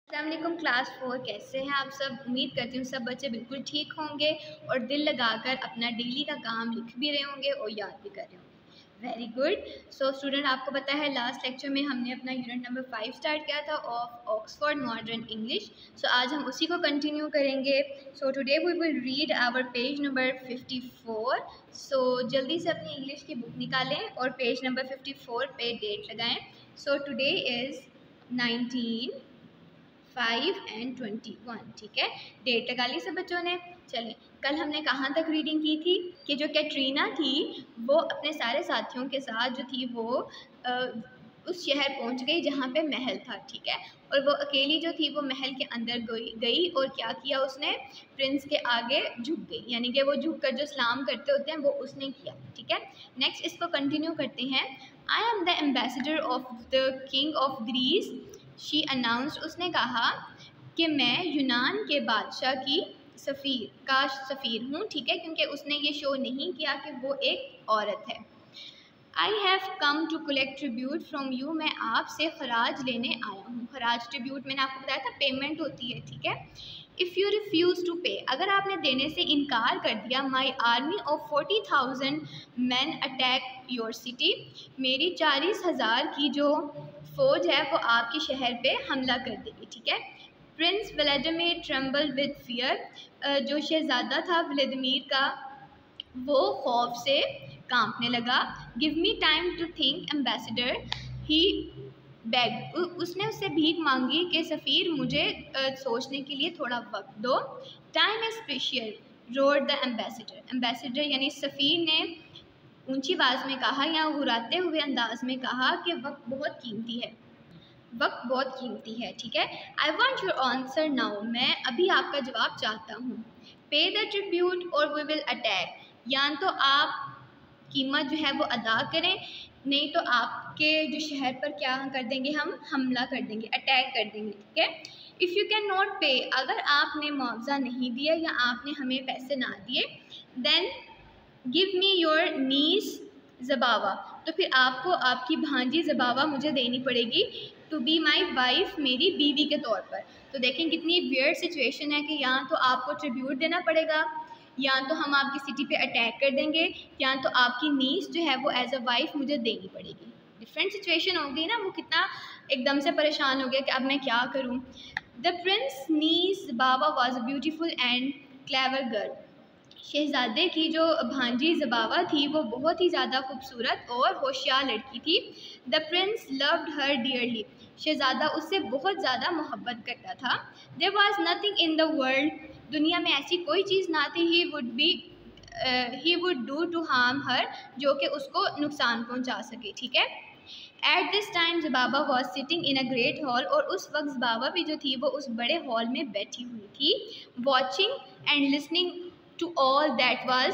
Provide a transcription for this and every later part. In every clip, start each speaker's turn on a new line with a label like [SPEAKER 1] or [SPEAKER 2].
[SPEAKER 1] अस्सलामुअलैकुम क्लास 4 कैसे हैं आप सब। उम्मीद करती हूँ सब बच्चे बिल्कुल ठीक होंगे और दिल लगाकर अपना डेली का काम लिख भी रहे होंगे और याद भी कर रहे होंगे। Very good. सो स्टूडेंट, आपको पता है लास्ट लेक्चर में हमने अपना यूनिट नंबर 5 स्टार्ट किया था of Oxford modern English. So आज हम उसी को कंटिन्यू करेंगे। So today we will read our page number 54। So जल्दी से अपनी इंग्लिश की बुक निकालें और पेज नंबर 54 पे डेट लगाएं। So today is 19 5 and 21। ठीक है, डेट लगा ली सब बच्चों ने। चलें, कल हमने कहाँ तक रीडिंग की थी कि जो कैटरीना थी वो अपने सारे साथियों के साथ जो थी वो उस शहर पहुँच गई जहाँ पे महल था। ठीक है, और वो अकेली जो थी वो महल के अंदर गई और क्या किया उसने, प्रिंस के आगे झुक गई, यानी कि वो झुक कर जो सलाम करते होते हैं वो उसने किया। ठीक है, नेक्स्ट इसको कंटिन्यू करते हैं। I am the ambassador of the king of Greece she announced. उसने कहा कि मैं यूनान के बादशाह की सफ़ीर हूँ। ठीक है, क्योंकि उसने ये शो नहीं किया कि वो एक औरत है। I have come to collect tribute from you. मैं आपसे खराज लेने आया हूँ। खराज, ट्रिब्यूट मैंने आपको बताया था पेमेंट होती है। ठीक है, इफ़ यू रिफ्यूज़ टू पे, अगर आपने देने से इनकार कर दिया, my army of 40,000 man attack your city, मेरी 40,000 की जो फ़ौज है वो आपके शहर पे हमला कर देगी। ठीक है, Prince Vladimir tremble with fear, जो शहज़ादा था व्लादिमीर का वो खौफ से कांपने लगा। Give me time to think ambassador, he beg, उसने उससे भीख मांगी कि सफ़ीर मुझे सोचने के लिए थोड़ा वक्त दो। Time is precious road the ambassador यानी सफ़ीर ने ऊंची आवाज़ में कहा या घुराते हुए अंदाज में कहा कि वक्त बहुत कीमती है, वक्त बहुत कीमती है। ठीक है, I want your answer now, मैं अभी आपका जवाब चाहता हूँ। पे द ट्रिब्यूट और वी विल अटैक, या तो आप कीमत जो है वो अदा करें, नहीं तो आपके जो शहर पर क्या कर देंगे, हम हमला कर देंगे, अटैक कर देंगे। ठीक है, इफ़ यू कैन नॉट पे, अगर आपने मुआवजा नहीं दिया या आपने हमें पैसे ना दिए, देन गिव मी योर नीस ज़बावा, तो फिर आपको आपकी भांजी ज़बावा मुझे देनी पड़ेगी, टू बी माई वाइफ, मेरी बीवी के तौर पर। तो देखें कितनी वियर्ड सिचुएशन है कि या तो आपको ट्रिब्यूट देना पड़ेगा, या तो हम आपकी सिटी पे अटैक कर देंगे, या तो आपकी नीस जो है वो एज अ वाइफ मुझे देनी पड़ेगी। डिफरेंट सिचुएशन हो गई ना, वो कितना एकदम से परेशान हो गया कि अब मैं क्या करूँ। The prince niece Baba was a beautiful and clever girl, शहजादे की जो भांजी ज़बावा थी वो बहुत ही ज़्यादा खूबसूरत और होशियार लड़की थी। The prince loved her dearly, शहजादा उससे बहुत ज़्यादा मोहब्बत करता था। There was nothing in the world, दुनिया में ऐसी कोई चीज़ ना थी, he would do to harm her, जो कि उसको नुकसान पहुंचा सके। ठीक है, at this time Zababa was sitting in a great hall, और उस वक्त ज़बाबा भी जो थी वो उस बड़े हॉल में बैठी हुई थी। Watching and listening to all that was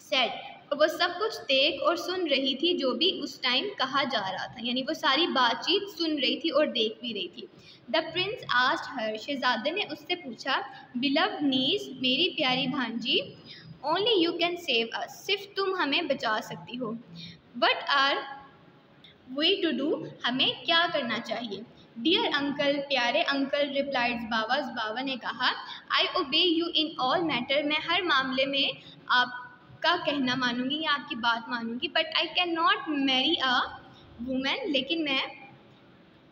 [SPEAKER 1] said, वो सब कुछ देख और सुन रही थी जो भी उस टाइम कहा जा रहा था, यानी वो सारी बातचीत सुन रही थी और देख भी रही थी। द प्रिंस आस्क्ड हर, शहजादे ने उससे पूछा, बिलव्ड नीस, मेरी प्यारी भांजी, only you can save us, सिर्फ तुम हमें बचा सकती हो। What are we to do, हमें क्या करना चाहिए। डियर अंकल, प्यारे अंकल, रिप्लाइड बाबा ने कहा, आई ओबे यू इन ऑल मैटर, मैं हर मामले में आपका कहना मानूंगी या आपकी बात मानूंगी। But I can not marry a woman, लेकिन मैं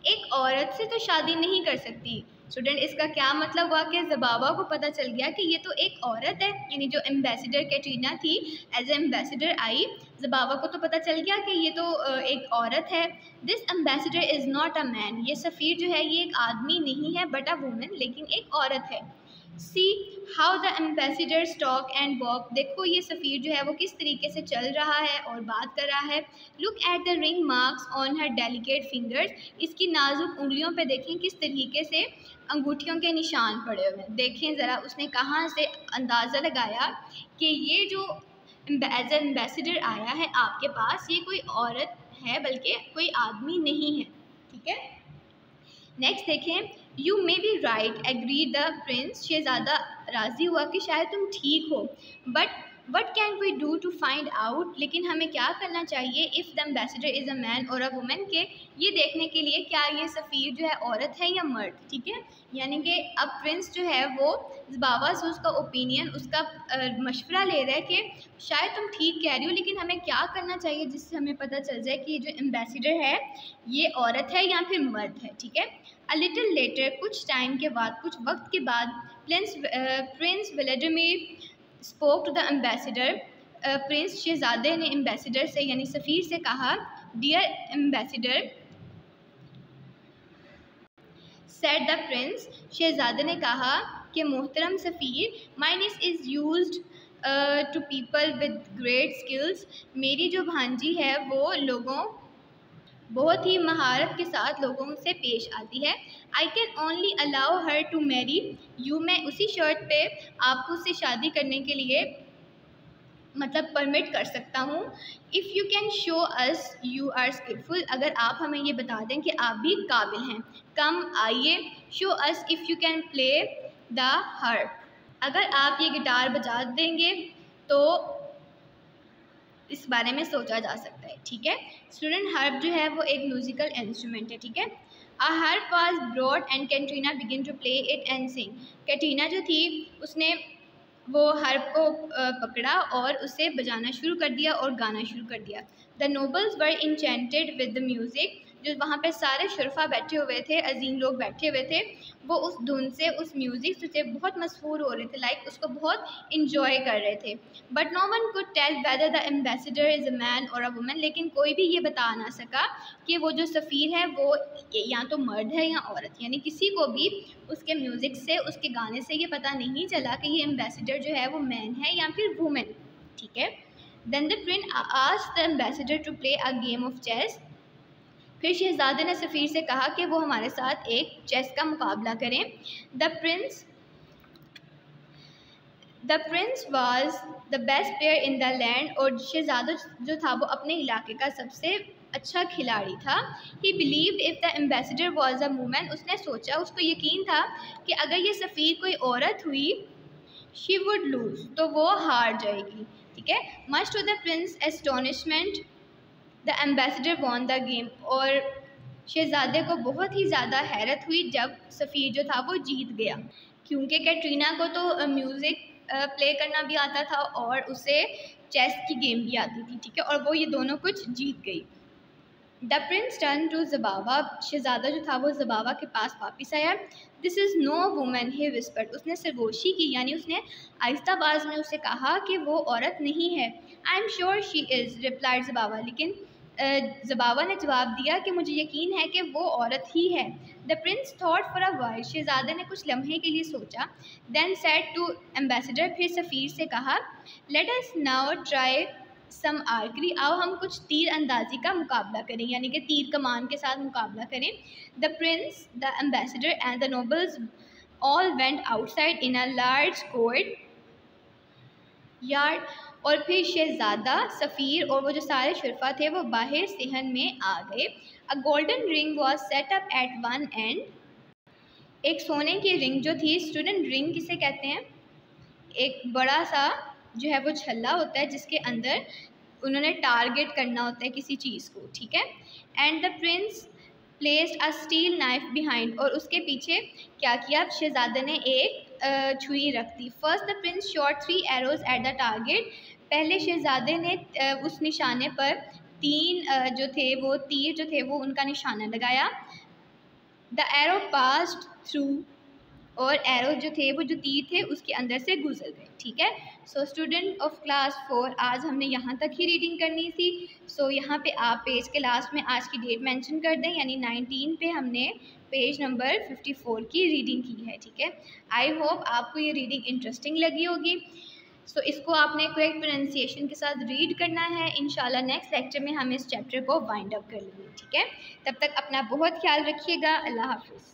[SPEAKER 1] एक औरत से तो शादी नहीं कर सकती। स्टूडेंट, इसका क्या मतलब हुआ कि ज़बाबा को पता चल गया कि ये तो एक औरत है, यानी जो एम्बेसडर कैटरीना थी एज ए एम्बेसडर आई, ज़बाबा को तो पता चल गया कि ये तो एक औरत है। This ambassador is not a man, ये सफ़ीर जो है ये एक आदमी नहीं है बट अ वुमेन, लेकिन एक औरत है। See how the ambassador talk and walk, देखो ये सफ़ीर जो है वो किस तरीके से चल रहा है और बात कर रहा है। Look at the ring marks on her delicate fingers, इसकी नाजुक उंगलियों पे देखें किस तरीके से अंगूठियों के निशान पड़े हुए हैं। देखें ज़रा उसने कहाँ से अंदाज़ा लगाया कि ये जो एज ए एम्बेसडर आया है आपके पास, ये कोई औरत है बल्कि कोई आदमी नहीं है। ठीक है, नेक्स्ट देखें, you may be right agree the prince, शहजादा राज़ी हुआ कि शायद तुम ठीक हो, but what can we do to find out, लेकिन हमें क्या करना चाहिए if the ambassador is a man और अ वुमेन के, ये देखने के लिए क्या ये सफ़ीर जो है औरत है या मर्द। ठीक है, यानी कि अब प्रिंस जो है वो ज़बावा से उसका ओपिनियन, उसका मशवरा ले रहा है कि शायद तुम ठीक कह रही हो, लेकिन हमें क्या करना चाहिए जिससे हमें पता चल जाए कि जो एम्बेसडर है ये औरत है या फिर मर्द है। ठीक है, अ लिटिल लेटर, कुछ टाइम के बाद, कुछ वक्त के बाद, prince Vladimir spoke to the ambassador, prince शहजादे ने एम्बेसडर से यानी सफ़ीर से कहा, dear ambassador, said the prince, शहजादे ने कहा कि मोहतरम सफ़ीर, my niece is used to people with great skills, मेरी जो भांजी है वो बहुत ही महारत के साथ लोगों से पेश आती है। I can only allow her to marry you, मैं उसी शर्त पे आपको उससे शादी करने के लिए मतलब परमिट कर सकता हूँ। If you can show us you are skilful, अगर आप हमें ये बता दें कि आप भी काबिल हैं। कम आइए, show us if you can play the harp, अगर आप ये गिटार बजा देंगे तो इस बारे में सोचा जा सकता है। ठीक है, स्टूडेंट, हार्प जो है वो एक म्यूजिकल इंस्ट्रूमेंट है। ठीक है, a harp was brought and Katrina begin to play it and sing, Katrina जो थी उसने वो हार्प को पकड़ा और उसे बजाना शुरू कर दिया और गाना शुरू कर दिया। The nobles were enchanted with the music, जो वहाँ पे सारे शुरफा बैठे हुए थे, अजीम लोग बैठे हुए थे, वो उस धुन से, उस म्यूज़िक से बहुत मसहूर हो रहे थे, लाइक उसको बहुत इंजॉय कर रहे थे। But no one could tell whether the ambassador is a man और अ वुमन, लेकिन कोई भी ये बता ना सका कि वो जो सफ़ीर है वो या तो मर्द है या औरत, यानी किसी को भी उसके म्यूज़िक से, उसके गाने से ये पता नहीं चला कि ये एम्बेसडर जो है वो मैन है या फिर वुमेन। ठीक है, then the prince asked the ambassador to play a game of chess, फिर शहजादे ने सफ़ीर से कहा कि वो हमारे साथ एक चेस का मुकाबला करें। The Prince was the best player in the land, और शहजादा जो था वो अपने इलाके का सबसे अच्छा खिलाड़ी था। ही believed if the ambassador was a woman, उसने सोचा, उसको यकीन था कि अगर ये सफ़ीर कोई औरत हुई, शी वुड लूज, तो वो हार जाएगी। ठीक है, much to the prince astonishment the ambassador won the game, और शहजादे को बहुत ही ज़्यादा हैरत हुई जब सफ़ीर जो था वो जीत गया, क्योंकि कैटरीना को तो म्यूज़िक प्ले करना भी आता था और उसे चेस की गेम भी आती थी। ठीक है, और वो ये दोनों कुछ जीत गई। The prince turn to Zabava, शहजादा जो था वो ज़बावा के पास वापस आया। This is no woman, he whispered, उसने सरगोशी की, यानी उसने आहिस्ता आवाज़ में उससे कहा कि वो औरत नहीं है। I am sure she is, replied Zabava, लेकिन ज़बावा ने जवाब दिया कि मुझे यकीन है कि वो औरत ही है। The Prince thought for a while, शहजादे ने कुछ लम्हे के लिए सोचा। देन सेड टू एम्बेसडर, फिर सफ़ीर से कहा, let us now try some archery, आओ हम कुछ तीर अंदाजी का मुकाबला करें, यानी कि तीर कमान के साथ मुकाबला करें। The Prince, the ambassador and the nobles all went outside in a large court yard, और फिर शहजादा, सफ़ीर और वो जो सारे शुरफा थे वो बाहर सहन में आ गए। अ golden ring was set up at one and, एक सोने की रिंग जो थी, स्टूडेंट रिंग किसे कहते हैं, एक बड़ा सा जो है वो छल्ला होता है जिसके अंदर उन्होंने टारगेट करना होता है किसी चीज़ को। ठीक है, and the Prince placed a steel knife behind, और उसके पीछे क्या किया, शहजादे ने एक छुरी रख दी। First the prince shot 3 arrows at the target, पहले शहजादे ने उस निशाने पर 3 जो थे वो तीर जो थे वो उनका निशाना लगाया। द एरो पास्ड थ्रू, और एरो जो थे वो जो तीर थे उसके अंदर से गुजर गए। ठीक है, सो स्टूडेंट ऑफ क्लास 4, आज हमने यहाँ तक ही रीडिंग करनी थी। सो यहाँ पे आप पेज के लास्ट में आज की डेट मेंशन कर दें, यानी 19 पे हमने पेज नंबर 54 की रीडिंग की है। ठीक है, आई होप आपको ये रीडिंग इंटरेस्टिंग लगी होगी। सो इसको आपने करेक्ट प्रोनाउंसिएशन के साथ रीड करना है। इंशाल्लाह नेक्स्ट लेक्चर में हम इस चैप्टर को वाइंड अप कर लेंगे। ठीक है, तब तक अपना बहुत ख्याल रखिएगा। अल्लाह हाफिज़।